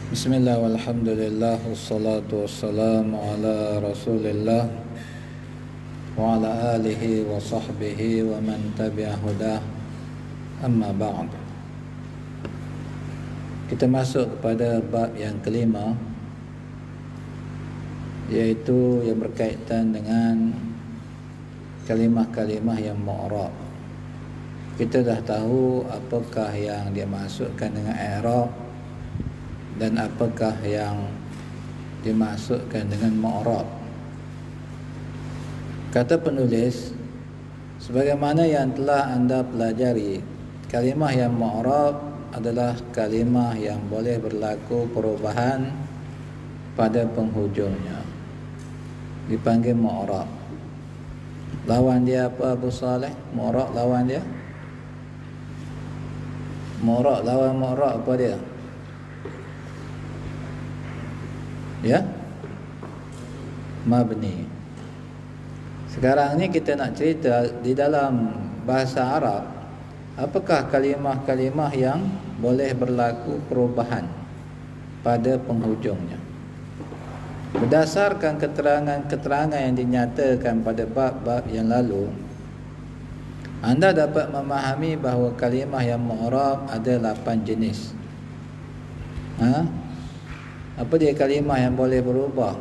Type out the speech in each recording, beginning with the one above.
Bismillah walhamdulillah wassalatu wassalamu ala rasulillah wa ala alihi wa sahbihi wa man tabi'a hudah, amma ba'd. Kita masuk kepada bab yang kelima, iaitu yang berkaitan dengan kalimah-kalimah yang mu'rab. Kita dah tahu apakah yang dia masukkan dengan i'rab dan apakah yang dimaksudkan dengan mu'rab. Kata penulis, sebagaimana yang telah anda pelajari, kalimah yang mu'rab adalah kalimah yang boleh berlaku perubahan pada penghujungnya, dipanggil mu'rab. Lawan dia apa, Abu Saleh? Mu'rab lawan dia? Mu'rab lawan mu'rab apa dia? Ya, mabni. Sekarang ni kita nak cerita di dalam bahasa Arab, apakah kalimah-kalimah yang boleh berlaku perubahan pada penghujungnya. Berdasarkan keterangan-keterangan yang dinyatakan pada bab-bab yang lalu, anda dapat memahami bahawa kalimah yang mu'rab ada 8 jenis. Apa dia kalimah yang boleh berubah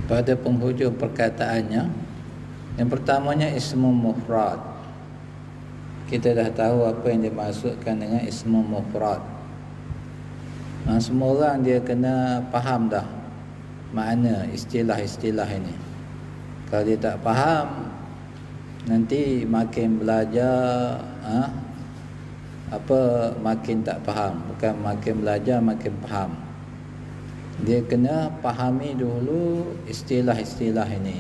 pada penghujung perkataannya? Yang pertamanya ismu mufrad. Kita dah tahu apa yang dimaksudkan dengan ismu mufrad. Semua orang dia kena faham dah makna istilah-istilah ini. Kalau dia tak faham, nanti makin belajar makin tak faham. Bukan makin belajar makin faham. Dia kena fahami dulu istilah-istilah ini.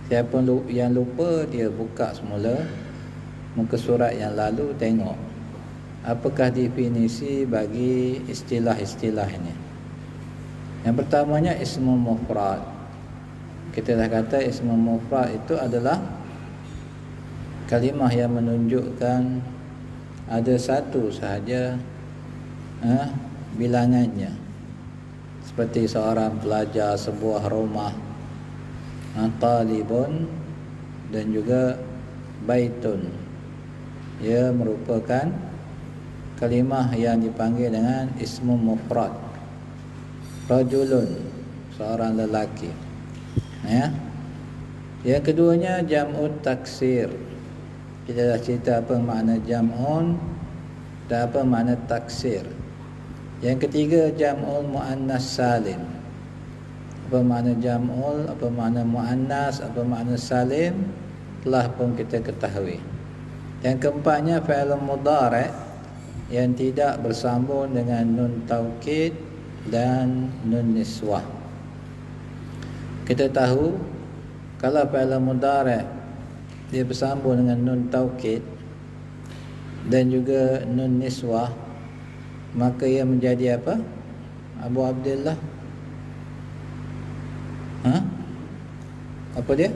Siapa yang lupa, dia buka semula muka surat yang lalu, tengok apakah definisi bagi istilah-istilah ini. Yang pertamanya ismu mufrad. Kita dah kata ismu mufrad itu adalah kalimah yang menunjukkan ada satu sahaja bilangannya, seperti seorang pelajar, sebuah rumah, talibun, dan juga baitun. Ia merupakan kalimah yang dipanggil dengan ismu mufrad. Rajulun, seorang lelaki. Yang keduanya jam'ut taksir. Kita dah cerita apa makna jam'un dan apa makna taksir. Yang ketiga jam'ul muannas salim. Apa makna jam'ul, apa makna muannas, apa makna salim, telah pun kita ketahui. Yang keempatnya fi'il mudhari' yang tidak bersambung dengan nun taukid dan nun niswah. Kita tahu kalau fi'il mudhari' dia bersambung dengan nun taukid dan juga nun niswah, maka ia menjadi apa, Abu Abdullah? Apa dia?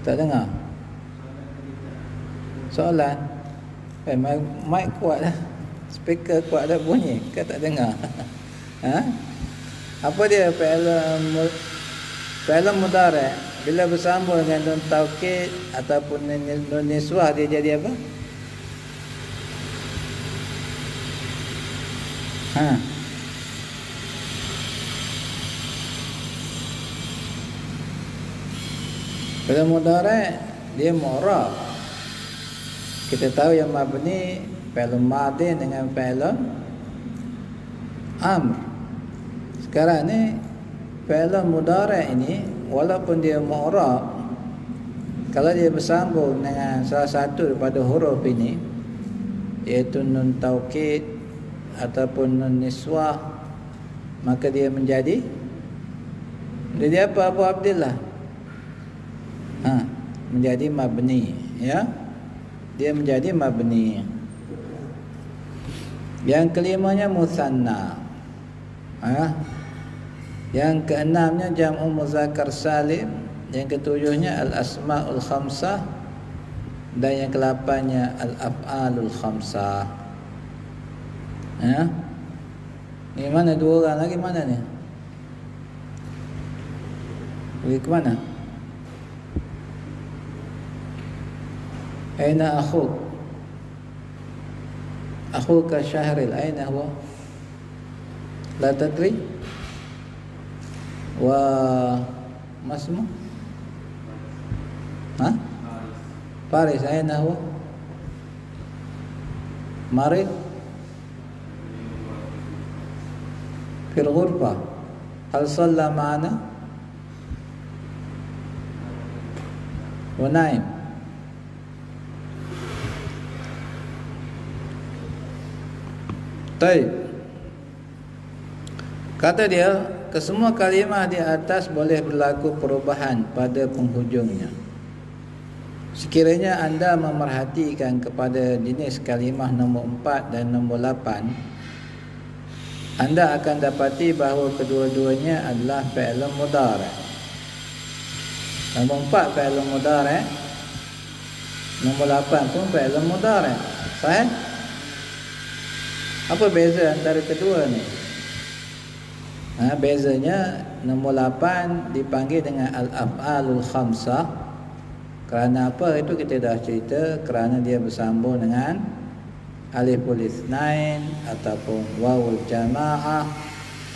Tak dengar? Soalan? Mic kuat dah, speaker kuat dah bunyi, kau tak dengar? Apa dia fi'il mudhari' bila bersambung dengan nun taukid ataupun nun niswah, dia jadi apa? Fi'il mudhari' dia mu'rab. Kita tahu yang mabni fi'il madhi dengan fi'il amr. Sekarang ni fi'il mudhari' ini walaupun dia mu'rab, kalau dia bersambung dengan salah satu daripada huruf ini, iaitu nun taukid ataupun nun niswah, maka dia menjadi apa, Abu Abdullah? Menjadi mabni, ya. Dia menjadi mabni. Yang kelimanya musanna. Yang keenamnya jam'u muzakkar salim. Yang ketujuhnya al-asma'ul khamsah. Dan yang ke-8-nya al-af'alul khamsah. Ya. Ni mana dua orang lagi mana ni? Pergi ke mana? Aina akhuk? Akhuka Syahril aina huwa? La tadri? Wa masmu? Ha? Faris aina huwa? Marid? في الغرفة هل صلى معنا ونائم طيب. Kata dia, kesemua kalimah di atas boleh berlaku perubahan pada penghujungnya. Sekiranya anda memerhatikan kepada jenis kalimah nombor 4 dan nombor 8, anda akan dapati bahawa kedua-duanya adalah fi'il mudhari'. Nombor 4 fi'il mudhari', nombor 8 pun fi'il mudhari'. Sahih? Apa beza antara kedua ni? Bezanya nombor 8 dipanggil dengan al-af'alul khamsah. Kerana apa? Itu kita dah cerita. Kerana dia bersambung dengan aliful itsnain ataupun wawul jamaah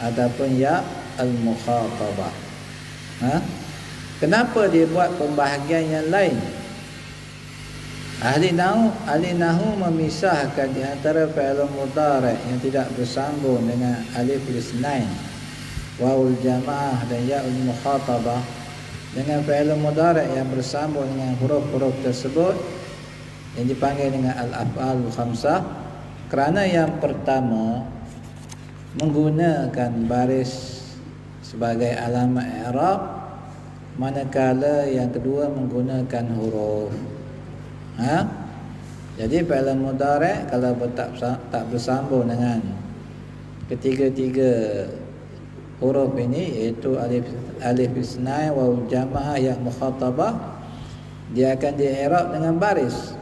ataupun ya al-mukhatabah. Kenapa dia buat pembahagian yang lain? Ahli nahwu memisahkan di antara fi'il mudhari' yang tidak bersambung dengan aliful itsnain, wawul jamaah dan ya al-mukhatabah dengan fi'il mudhari' yang bersambung dengan huruf-huruf tersebut yang dipanggil dengan al-af'alul khamsah. Kerana yang pertama menggunakan baris sebagai alamat i'rab, manakala yang kedua menggunakan huruf. Jadi fi'il mudhari' kalau tak bersambung dengan ketiga-tiga huruf ini, iaitu alif isnain, waw jamaah, ya mukhatabah, dia akan di-i'rab dengan baris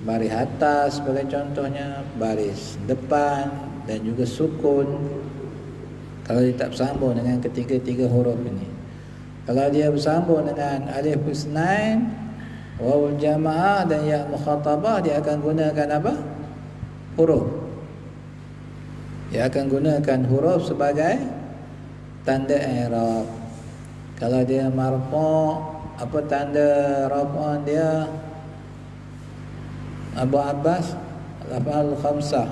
atas sebagai contohnya, baris depan dan juga sukun kalau dia tak bersambung dengan ketiga-tiga huruf ini. Kalau dia bersambung dengan alif isnain, waw jamaah dan ya mukhatabah, dia akan gunakan apa? Huruf. Dia akan gunakan huruf sebagai tanda i'rab. Kalau dia marfu', apa tanda raf'an dia? Abu Abbas, al-af'alul khamsah.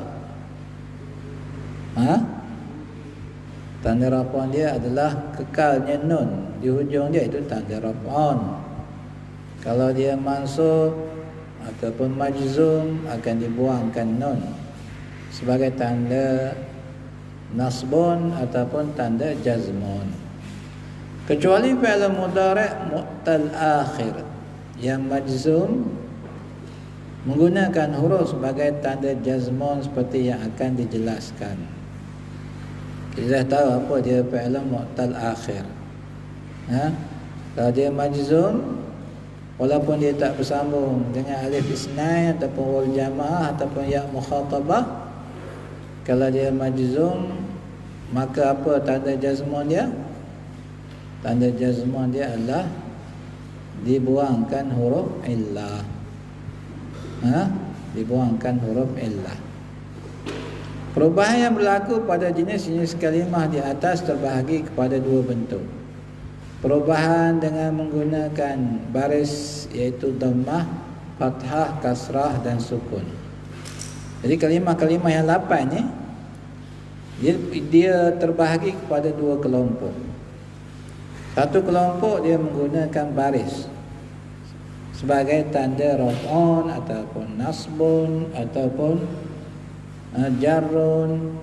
Tanda raf'an dia adalah kekalnya nun di hujung dia, itu tanda raf'an. Kalau dia mansub ataupun majzum, akan dibuangkan nun sebagai tanda nasbun ataupun tanda jazmun. Kecuali fi'il mudhari' mu'tal akhir yang majzum menggunakan huruf sebagai tanda jazmun seperti yang akan dijelaskan. Kita dah tahu apa dia fi'il mu'tal akhir. Kalau dia majzum, walaupun dia tak bersambung dengan alif isnain ataupun wal jamaah ataupun ya mukhatabah, kalau dia majzum, maka apa tanda jazmun dia? Tanda jazmun dia adalah dibuangkan huruf illah. Dibuangkan huruf illah. Perubahan yang berlaku pada jenis-jenis kalimah di atas terbahagi kepada dua bentuk. Perubahan dengan menggunakan baris, iaitu dhammah, fathah, kasrah dan sukun. Jadi kalimah-kalimah yang 8 ni, dia terbahagi kepada dua kelompok. Satu kelompok dia menggunakan baris sebagai tanda raf'un ataupun nasbun ataupun jarrun.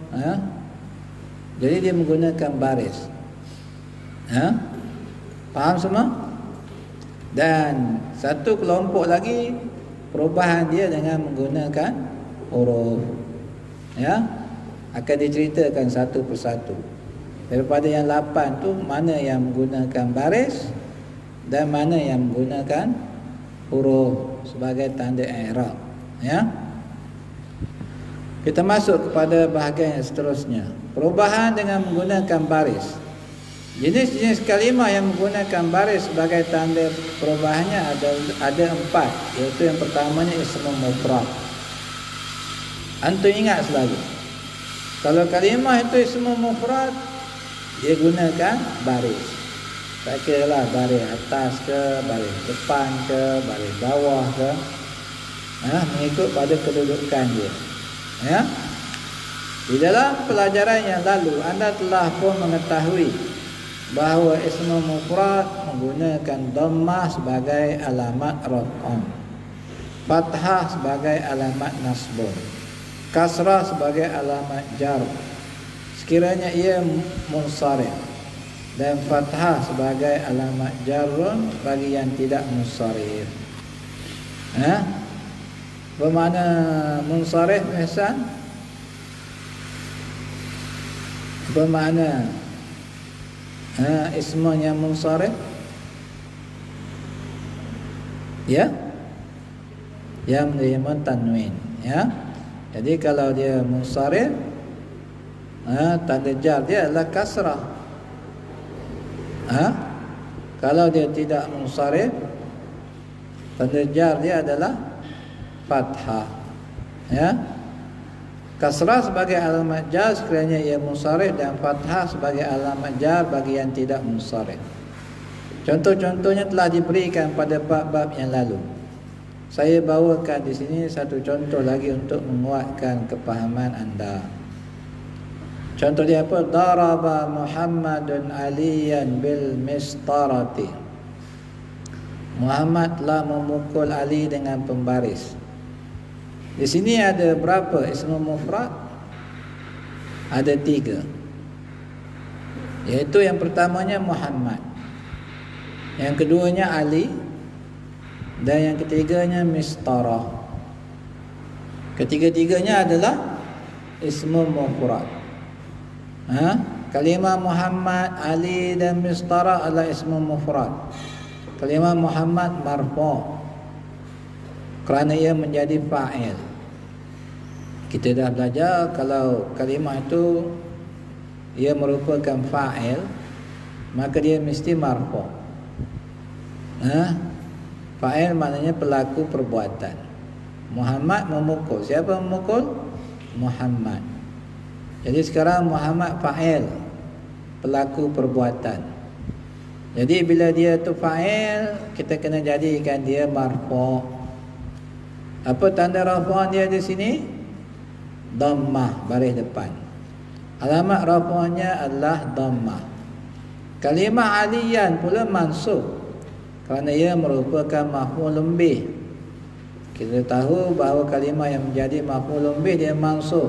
Jadi dia menggunakan baris. Faham semua? Dan satu kelompok lagi, perubahan dia dengan menggunakan huruf. Akan diceritakan satu persatu. Daripada yang 8 tu, mana yang menggunakan baris dan mana yang menggunakan huruf sebagai tanda i'rab. Kita masuk kepada bahagian yang seterusnya. Perubahan dengan menggunakan baris. Jenis-jenis kalimah yang menggunakan baris sebagai tanda perubahannya ada 4, iaitu yang pertamanya ismu mufrad. Antum ingat selalu, kalau kalimah itu ismu mufrad, dia gunakan baris. Tak kira lah baris atas ke, baris depan ke, baris bawah ke, mengikut pada kedudukan dia. Ya. Di dalam pelajaran yang lalu anda telah pun mengetahui bahawa ismu mufrad menggunakan dhammah sebagai alamat raf'an, fathah sebagai alamat nasbun, kasrah sebagai alamat jar sekiranya ia munsharif, dan fathah sebagai alamat jarun bagi yang tidak munsharif. Bermakna munsharif Ihsan? Bermakna ismunya munsharif? Ya? Yang menerima tanwin, ya. Jadi kalau dia munsharif, tanda jar dia adalah kasrah. Kalau dia tidak munsharif, tanda jar dia adalah fathah. Ya. Kasrah sebagai alamat jar sekiranya ia munsharif, dan fathah sebagai alamat jar bagi yang tidak munsharif. Contoh-contohnya telah diberikan pada bab-bab yang lalu. Saya bawakan di sini satu contoh lagi untuk menguatkan kefahaman anda. Contoh dia apa? Daraba Muhammadun Aliyan bil mistarati. Muhammad telah memukul Ali dengan pembaris. Di sini ada berapa ismu mufrad? Ada 3. Iaitu yang pertamanya Muhammad, yang keduanya Ali, dan yang ketiganya mistarah. Ketiga-tiganya adalah ismu mufrad. Kalimah Muhammad, Ali dan mistarah adalah ismu mufrad. Kalimah Muhammad marfu' kerana ia menjadi fa'il. Kita dah belajar kalau kalimah itu ia merupakan fa'il, maka dia mesti marfu'. Fa'il maknanya pelaku perbuatan. Muhammad memukul. Siapa memukul? Muhammad. Jadi sekarang Muhammad fa'il, pelaku perbuatan. Jadi bila dia tu fa'il, kita kena jadikan dia marfu'. Apa tanda raf'an dia di sini? Dhammah, baris depan. Alamat raf'annya adalah dhammah. Kalimah aliyan pula mansub kerana ia merupakan maf'ulun bih. Kita tahu bahawa kalimah yang menjadi maf'ulun bih dia mansub.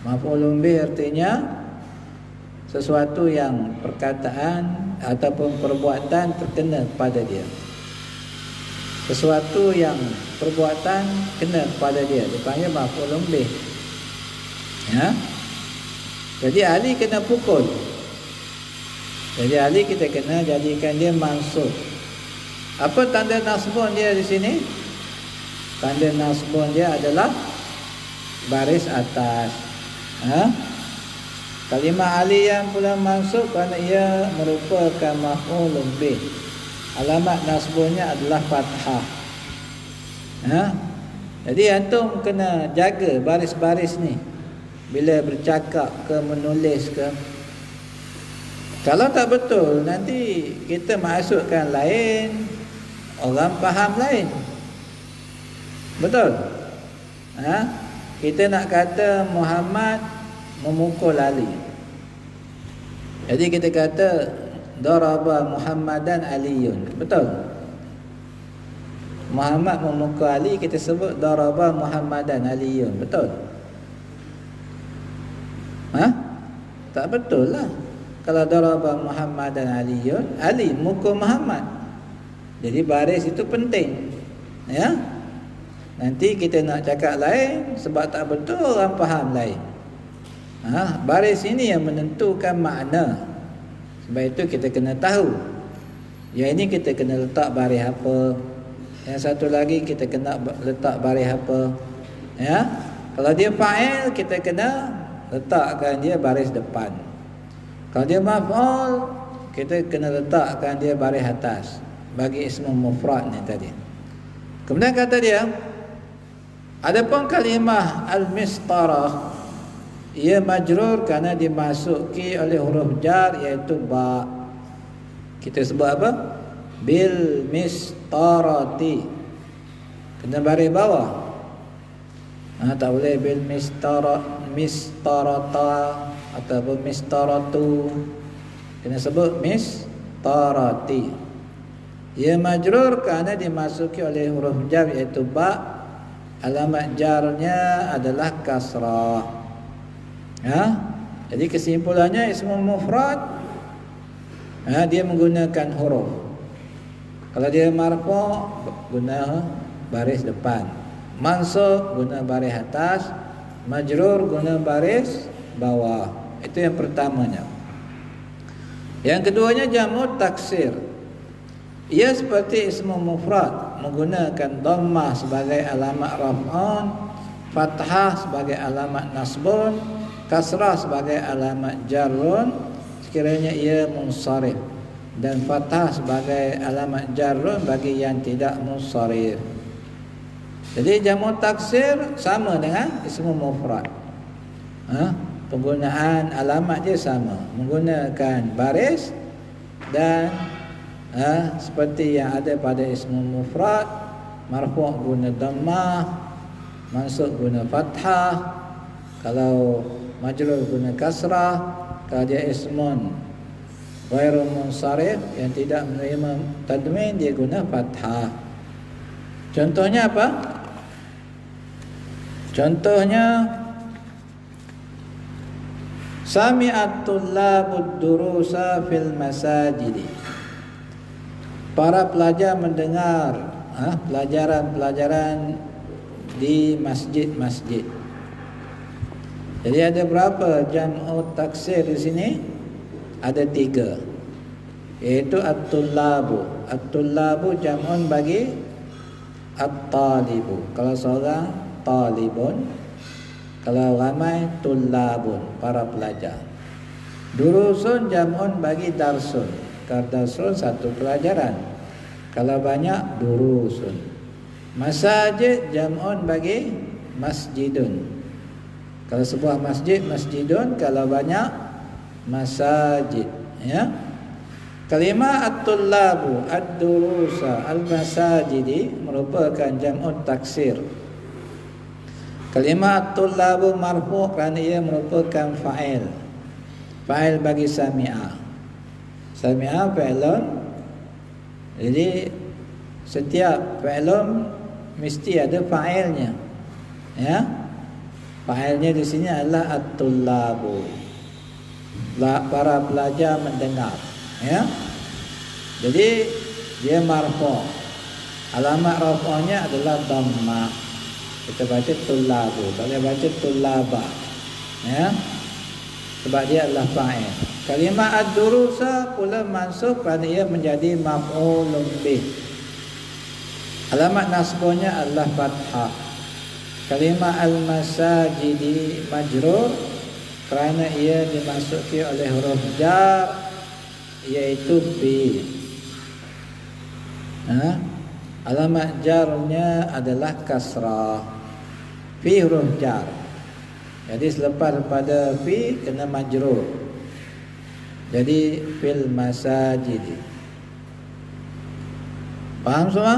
Maf'ulun bih artinya sesuatu yang perkataan ataupun perbuatan terkena pada dia. Sesuatu yang perbuatan kena pada dia dipanggil maf'ulun bih. Ya. Jadi Ali kena pukul. Jadi Ali kita kena jadikan dia mansub. Apa tanda nasbun dia di sini? Tanda nasbun dia adalah baris atas. Kalimah Ali yang pula mansub kerana ia merupakan maf'ulun bih. Alamat nasbunnya adalah fathah. Jadi antum kena jaga baris-baris ni bila bercakap ke menulis ke. Kalau tak betul, nanti kita masukkan lain, orang faham lain. Betul? Kita nak kata Muhammad memukul Ali. Jadi kita kata daraba Muhammadan Aliyun. Betul? Muhammad memukul Ali, kita sebut daraba Muhammadan Aliyun. Betul? Tak betul lah. Kalau daraba Muhammadan Aliyun, Ali mukul Muhammad. Jadi baris itu penting. Ya. Nanti kita nak cakap lain, sebab tak betul orang faham lain. Baris ini yang menentukan makna. Sebab itu kita kena tahu. Yang ini kita kena letak baris apa. Yang satu lagi kita kena letak baris apa. Ya. Kalau dia fa'il, kita kena letakkan dia baris depan. Kalau dia maf'ul, kita kena letakkan dia baris atas. Bagi ismu mufrad ni tadi. Kemudian kata dia, adapun kalimah al-mistarah, ia majrur kerana dimasuki oleh huruf jar iaitu ba. Kita sebut apa? Bil mistarati. Kena baris bawah. Tak boleh bil mistarata ataupun mistaratu. Kena sebut mistarati. Ia majrur kerana dimasuki oleh huruf jar iaitu ba. Alamat jarnya adalah kasrah. Jadi kesimpulannya ismu mufrad, dia menggunakan huruf. Kalau dia marfu' guna baris depan, mansub guna baris atas, majrur guna baris bawah. Itu yang pertamanya. Yang keduanya jam'u taksir. Ia seperti ismu mufrad, menggunakan dhammah sebagai alamat raf'un, fathah sebagai alamat nasbun, kasrah sebagai alamat jarrun sekiranya ia munsharif, dan fathah sebagai alamat jarrun bagi yang tidak munsharif. Jadi jamu taksir sama dengan ismu mufrad. Penggunaan alamat dia sama, menggunakan baris dan seperti yang ada pada ismu mufrad, marfu' guna dhammah, mansub guna fathah, kalau majrur guna kasrah, kalau dia ismun ghairu munsharif yang tidak menerima tadwin, dia guna fathah. Contohnya apa? Contohnya sami'at tullabud durusa fil masajidi. Para pelajar mendengar pelajaran-pelajaran di masjid-masjid. Jadi ada berapa jam'u taksir di sini? Ada 3. Iaitu at-tullabu. At-tullabu jam'un bagi at-talibu. Kalau seorang talibun, kalau ramai tullabun, para pelajar. Durusun jam'un bagi darsun. Kalau darsun satu pelajaran, kalau banyak durusun. Masajid jam'un bagi masjidun. Kalau sebuah masjid, masjidun. Kalau banyak, masajid. Kalimah at-tullabu, ad-durusa, al-masajidi merupakan jam'un taksir. Kalimah at-tullabu marfu' kerana ia merupakan fa'il. Fa'il bagi sami'a. Sami'a fa'ilun. Jadi setiap fa'ilun mesti ada fa'ilnya. Fa'ilnya di sini adalah at-tullabu. Para pelajar mendengar. Jadi dia marfu'. Alamat raf'nya adalah dhammah. Kita baca tullabu, tak boleh baca tullaba. Sebab dia adalah fa'il. Kalimah ad-durusa pula mansub kerana ia menjadi maf'ulun bih. Alamat nasbunya adalah fathah. Kalimah al-masajidi majrur kerana ia dimasuki oleh huruf jar iaitu bi. Alamat jarnya adalah kasrah fi huruf jar. Jadi selepas pada fi kena majrur. Jadi fil masajidi. Faham semua?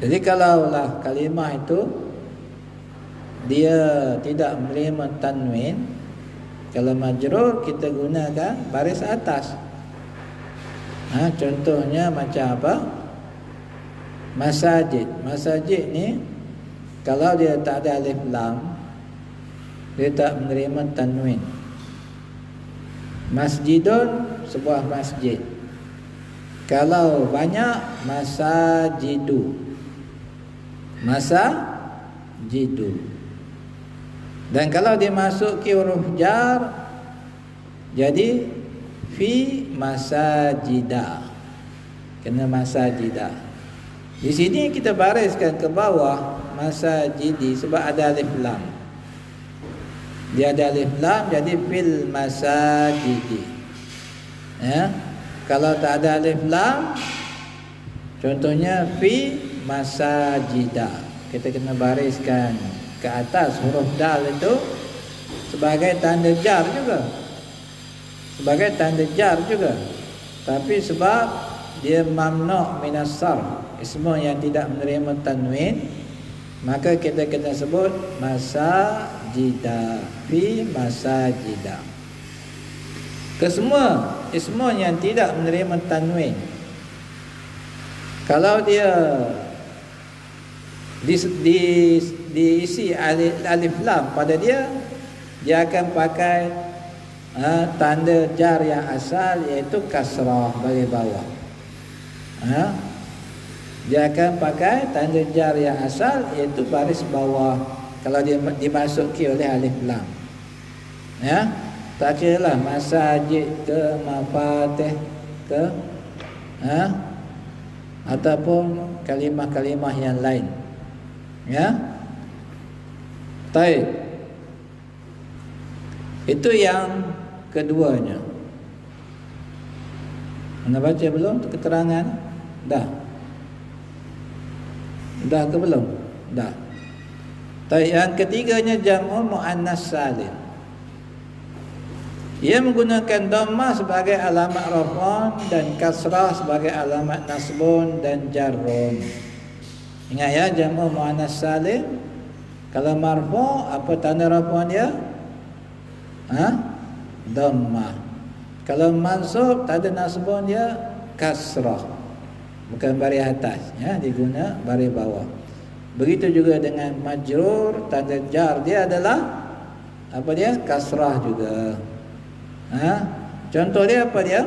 Jadi kalaulah kalimah itu dia tidak menerima tanwin, kalau majrur kita gunakan baris atas. Contohnya macam apa? Masajid. Masajid ni kalau dia tak ada alif lam, dia tak menerima tanwin. Masjidun, sebuah masjid. Kalau banyak, masajidu. Masajidu. Dan kalau dia masuk ke huruf jar, jadi fi masajida. Kena masajida. Di sini kita bariskan ke bawah masajidi sebab ada alif lam. Dia ada alif lam jadi fil masajidi. Ya. Kalau tak ada alif lam, contohnya fi masajida. Kita kena bariskan ke atas huruf dal itu sebagai tanda jar juga. Sebagai tanda jar juga. Tapi sebab dia mamnu' minas sarf, ismu yang tidak menerima tanwin, maka kita kena sebut masajida, fi masajida. Kesemua ismu yang tidak menerima tanwin, kalau dia diisi alif lam pada dia akan pakai tanda jar yang asal, iaitu kasrah bagi bawah. Dia akan pakai tanda jar yang asal, iaitu baris bawah kalau dia dimasuki oleh alif lam. Ya, tak kiralah masajid ke mafatih ke ataupun kalimah-kalimah yang lain. Ya. Baik. Itu yang keduanya. Anda baca belum keterangan? Dah. Dah ke belum? Dah. Baik, yang ketiganya jam'ul muannas salim. Ia menggunakan dhammah sebagai alamat raf'un dan kasrah sebagai alamat nasbun dan jarrun. Ingat ya, jam'ul muannas salim kalau marfu' apa tanda raf'un dia? Dhammah. Kalau mansub tanda nasbun dia kasrah. Bukan baris atas, ya, diguna baris bawah. Begitu juga dengan majrur, tanda jar dia adalah apa dia? Kasrah juga. Contoh dia apa dia?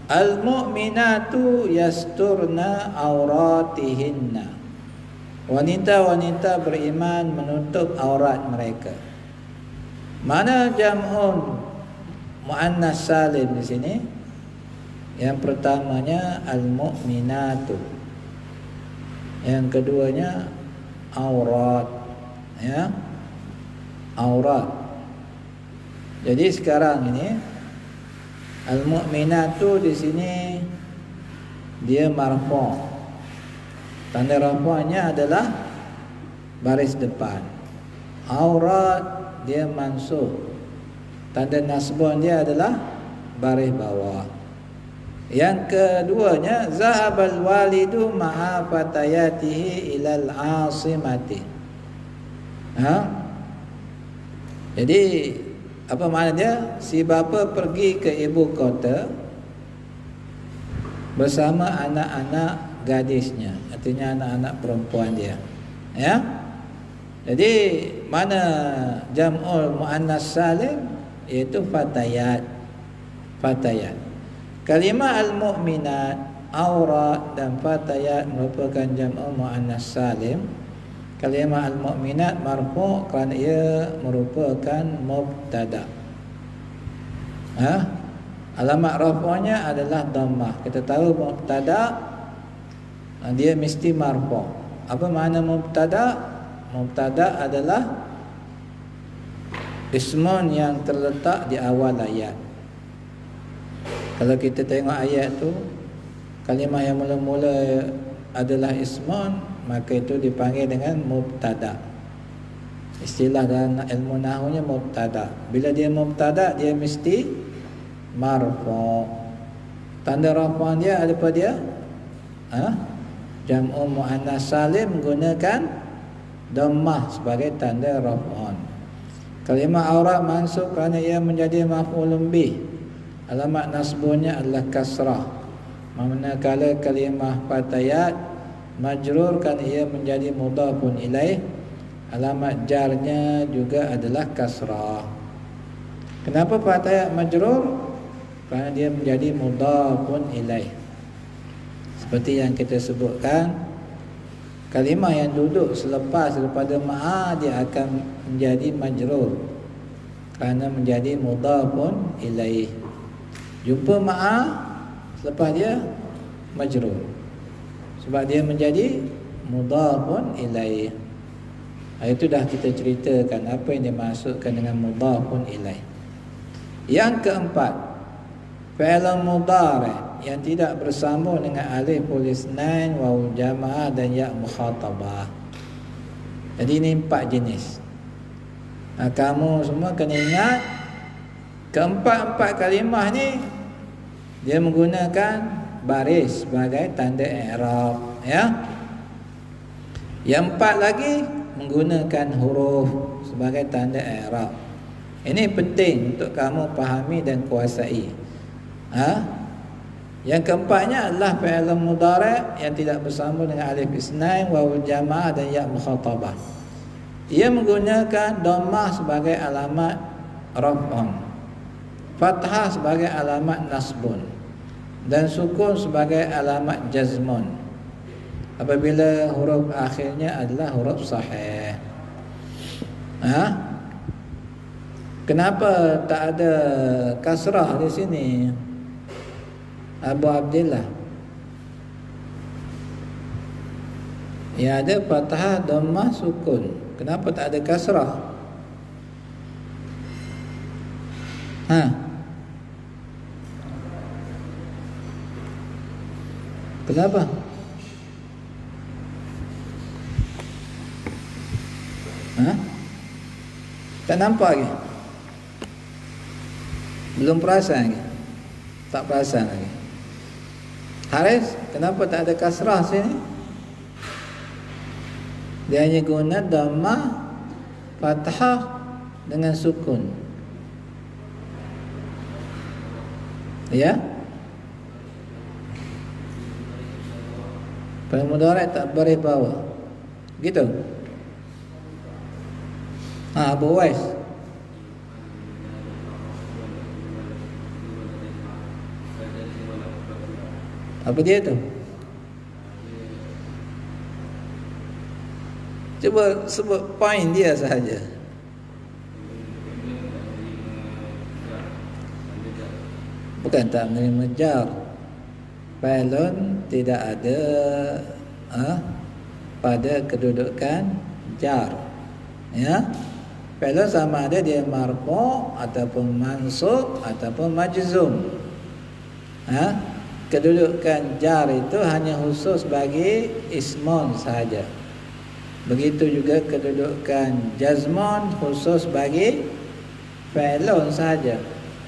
Al-mu'minatu yasturna auratihinna. Wanita-wanita beriman menutup aurat mereka. Mana jam'un muannas salim di sini? Yang pertamanya al-mu'minatu. Yang keduanya aurat, ya. Aurat. Jadi sekarang ini al-mu'minatu di sini dia marfu'. Tanda rafu'nya adalah baris depan. Aurat dia mansub. Tanda nasbun dia adalah baris bawah. Yang keduanya zahabal walidu ma'a fatayatihi ilal asimati. Jadi apa makna dia? Si bapa pergi ke ibu kota bersama anak-anak gadisnya, artinya anak-anak perempuan dia. Ya. Jadi mana jam'ul muannas salim, iaitu fatayat. Fatayat. Kalimah al-mu'minat, aurat dan fatayat merupakan jam'ul muannas salim. Kalimah al-mu'minat marfu' kerana ia merupakan mubtada. Alamat rafu'nya adalah dhammah. Kita tahu mubtada dia mesti marfu'. Apa makna mubtada? Mubtada adalah ismun yang terletak di awal ayat. Kalau kita tengok ayat tu, kalimah yang mula-mula adalah ismun, maka itu dipanggil dengan mubtada. Istilah dalam ilmu nahwunya mubtada. Bila dia mubtada, dia mesti marfu'. Tanda rafu'an dia apa dia? Jam'ul muannas salim menggunakan dhammah sebagai tanda rafu'an. Kalimah aurat mansub kerana ia menjadi maf'ulun bih. Alamat nasbunnya adalah kasrah. Manakala kalimah fatayat majrur kan ia menjadi mudhafun ilaih, alamat jarnya juga adalah kasrah. Kenapa fatayat majrur? Kerana dia menjadi mudhafun ilaih. Seperti yang kita sebutkan, kalimah yang duduk selepas daripada ma'a dia akan menjadi majrur kerana menjadi mudhafun ilaih. Jumpa ma'a, selepas dia majrur. Sebab dia menjadi mudhafun ilaih. Itu dah kita ceritakan apa yang dimaksudkan dengan mudhafun ilaih. Yang keempat, fi'il mudhari' yang tidak bersambung dengan alif isnain, waw jamaah dan ya mukhatabah. Jadi ini 4 jenis. Kamu semua kena ingat, keempat-empat kalimah ni dia menggunakan baris sebagai tanda i'rab, ya. Yang 4 lagi menggunakan huruf sebagai tanda i'rab. Ini penting untuk kamu pahami dan kuasai. Yang keempatnya adalah fi'il mudhari' yang tidak bersambung dengan alif isnain, waw jamaah dan ya mukhatabah. Ia menggunakan dhammah sebagai alamat raf'un, fathah sebagai alamat nasbun, dan sukun sebagai alamat jazmun apabila huruf akhirnya adalah huruf sahih. Kenapa tak ada kasrah di sini, Abu Abdillah? Ya, ada fathah, dhammah, sukun. Kenapa tak ada kasrah? Kenapa? Tak nampak lagi? Belum perasan lagi? Tak perasan lagi? Haris, kenapa tak ada kasrah sini? Dia hanya guna dhammah, fathah dengan sukun. Ya? Fi'il mudhari' tak baris bawah. Gitu. Abu Wais. Apa dia tu? Cuba sebut point dia sahaja. Bukan tak menerima jar. Fi'lun tidak ada pada kedudukan jar. Ya. Fi'lun sama ada dia marfu' ataupun mansub ataupun majzum. Kedudukan jar itu hanya khusus bagi ismun sahaja. Begitu juga kedudukan jazmun khusus bagi fi'lun saja.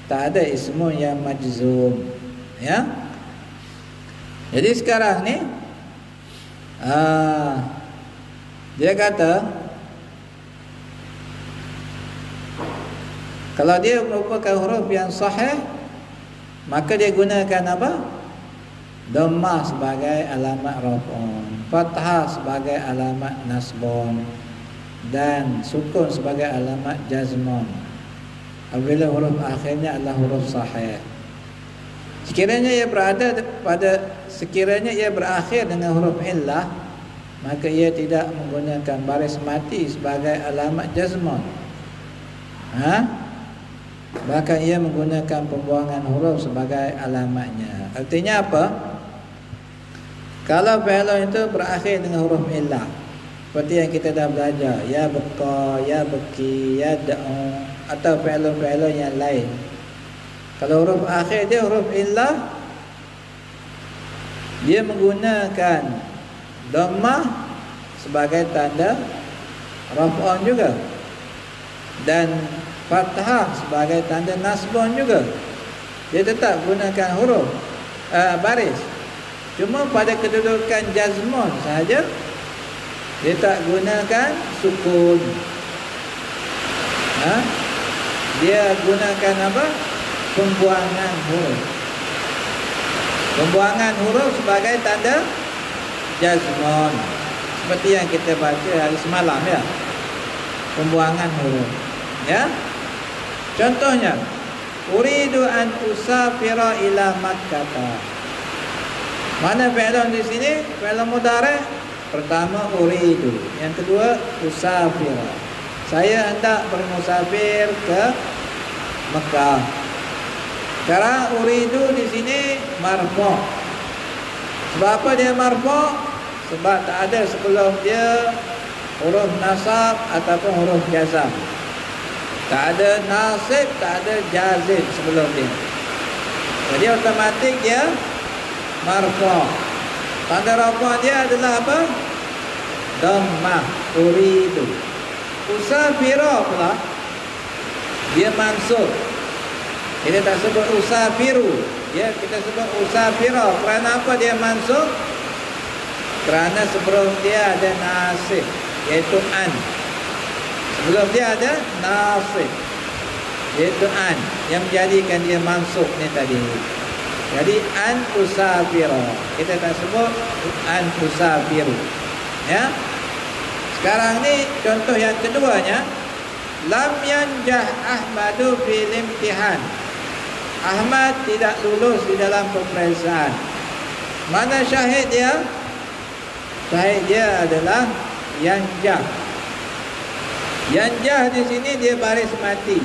Tak ada ismun yang majzum, ya. Jadi sekarang ni dia kata kalau dia merupakan huruf yang sahih, maka dia gunakan apa? Dhammah sebagai alamat raf'un, fathah sebagai alamat nasbun, dan sukun sebagai alamat jazmun apabila huruf akhirnya adalah huruf sahih. Sekiranya ia berakhir dengan huruf illah, maka ia tidak menggunakan baris mati sebagai alamat jazmun. Bahkan ia menggunakan pembuangan huruf sebagai alamatnya. Artinya apa? Kalau fi'lun itu berakhir dengan huruf illah, seperti yang kita dah belajar, ya baqa, ya baki, ya da'u, atau fi'lun yang lain. Kalau huruf akhir dia huruf illah, dia menggunakan dhammah sebagai tanda raf'un juga, dan fathah sebagai tanda nasbun juga. Dia tetap gunakan huruf baris. Cuma pada kedudukan jazmun sahaja dia tak gunakan sukun. Dia gunakan apa? Pembuangan huruf. Pembuangan huruf sebagai tanda jazmun, seperti yang kita baca hari semalam, ya. Pembuangan huruf, ya. Contohnya, uridu an usafira ila Makkah. Mana fi'lun di sini? Fi'lun mudhari'. Pertama uridu, yang kedua usafira. Saya hendak bermusafir ke Mekah. Sekarang uridu di sini marfu'. Sebab apa dia marfu'? Sebab tak ada sebelum dia huruf nasab ataupun huruf jazam. Tak ada nasib, tak ada jazim sebelum dia. Jadi otomatik dia marfu'. Tanda rafa' dia adalah apa? Dhammah, uridu. Usafira pula dia mansub. Kita tak sebut usafiru, kita sebut usafira. Kerana apa dia mansub? Kerana sebelum dia ada nasib, iaitu an. Sebelum dia ada nasib, iaitu an, yang menjadikan dia mansub ni tadi. Jadi an usafira, kita tak sebut an usafiru. Ya. Sekarang ni contoh yang keduanya, lam yanjah Ahmadu fil imtihan. Ahmad tidak lulus di dalam peperiksaan. Mana syahid dia? Syahid dia adalah yanjah. Yanjah di sini dia baris mati.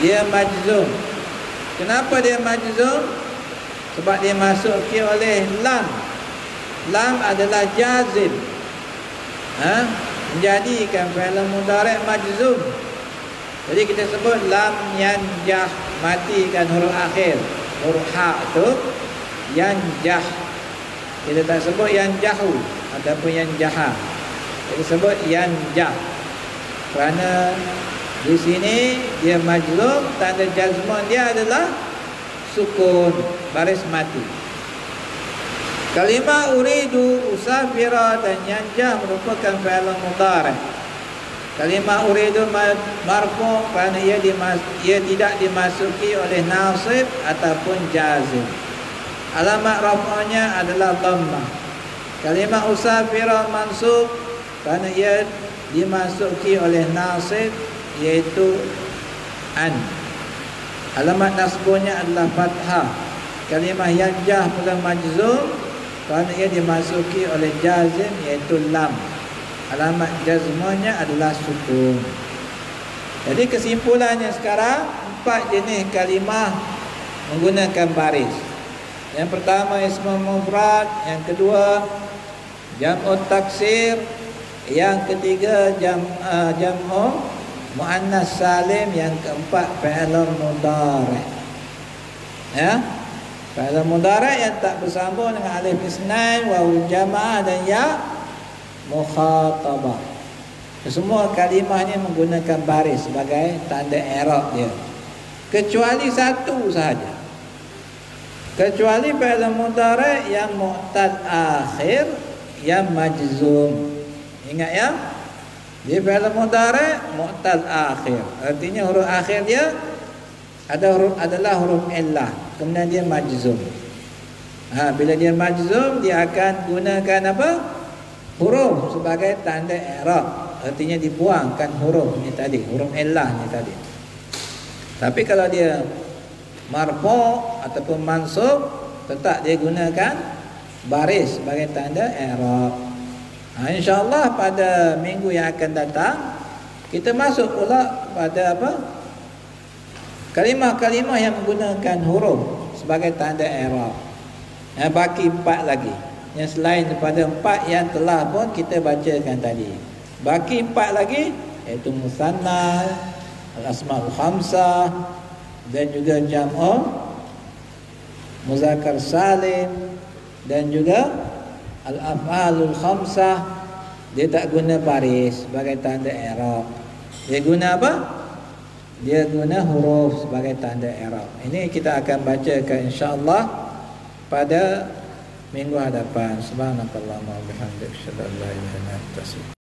Dia majzum. Kenapa dia majzum? Sebab dia masuk oleh lam. Lam adalah jazim. Menjadikan fi'il mudhari' majzum. Jadi kita sebut lam yanjah, matikan huruf akhir. Huruf ha tu yanjah. Kita tak sebut yanjahu ataupun yanjaha. Kita sebut yanjah. Kerana di sini dia majzum, tanda jazman dia adalah sukun, baris mati. Kalimah uridu, usafira dan yanjah merupakan fi'il mudhari'. Kalimah uridu marfu' kerana ia tidak dimasuki oleh nasib ataupun jazim. Alamat raf'nya adalah dhammah. Kalimah usafira mansub kerana ia dimasuki oleh nasib, iaitu an. Alamat nasbunya adalah fathah. Kalimah yanjah pula majzum kerana ia dimasuki oleh jazim, iaitu lam. Alamat jazmanya adalah sukun. Jadi kesimpulannya sekarang, 4 jenis kalimah menggunakan baris. Yang pertama ismul mufrad, yang kedua jam'ut taksir, yang ketiga jam'u muannas salim, yang keempat fi'il mudhari'. Ya, fi'il mudhari' yang tak bersambung dengan alif isnain, wawul jamaah dan ya mukhatabah. Semua kalimah ni menggunakan baris sebagai tanda i'rab dia, kecuali satu sahaja. Kecuali fi'il mudhari' yang mu'tal akhir, yang majzum. Ingat ya, dia fi'il mudhari' mu'tal akhir, artinya huruf akhir dia adalah huruf illah, kemudian dia majzum. Bila dia majzum, dia akan gunakan apa? Huruf sebagai tanda i'rab, artinya dibuangkan huruf ni tadi, huruf illah ni tadi. Tapi kalau dia marfu' ataupun mansub, tetap dia gunakan baris sebagai tanda i'rab. InsyaAllah pada minggu yang akan datang kita masuk pula pada apa? Kalimah-kalimah yang menggunakan huruf sebagai tanda i'rab. Baki 4 lagi, yang selain daripada 4 yang telah pun kita bacakan tadi. Baki 4 lagi, iaitu musanna, al-asma'ul khamsah, dan juga jam'u muzakkar salim, dan juga al-af'alul khamsah. Dia tak guna baris sebagai tanda i'rab. Dia guna apa? Dia guna huruf sebagai tanda i'rab. Ini kita akan bacakan insya-Allah pada minggu hadapan. Subhanakallahumma wa bihamdika, asyhadu an la ilaha illa anta,